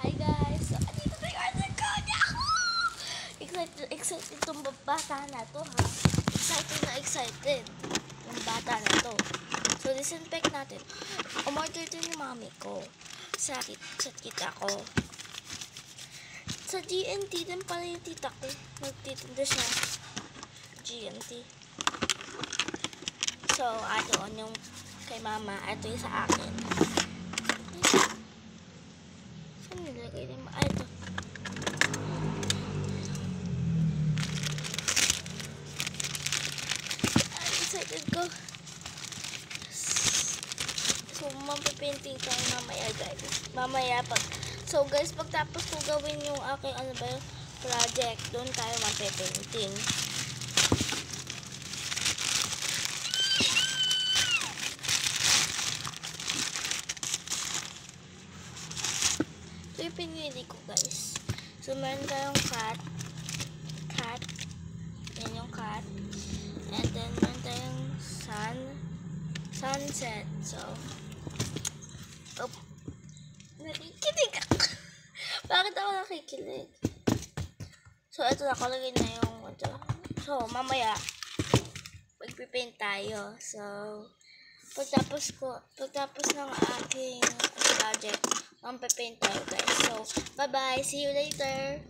Hi guys! So, andito na yung order ko! Yahoo! Excited itong bata na to ha. Excited yung bata na to. So, disinfect natin. Umorder din yung mami ko sa kita ko. Sa GNT din pala yung tita ko. Nagtitinda siya. GNT. So, adoon yung kay mama. Ito yung sa akin. Saan nilagay din ba? Ito. Excited ko. So, mapapainting tayo mamaya guys. So guys, pagtapos ko gawin yung aking project, doon tayo mapapainting. Ito yung pinili ko guys. So, meron tayong cat. Yan yung cat. And then, meron tayong sunset. So, nakikinig ako. Bakit ako nakikinig? So, ito nakalagay na yung ito. So, mamaya, magpipaint tayo. So, pagtapos ng aking project, magpipaint tayo guys. So, bye-bye. See you later.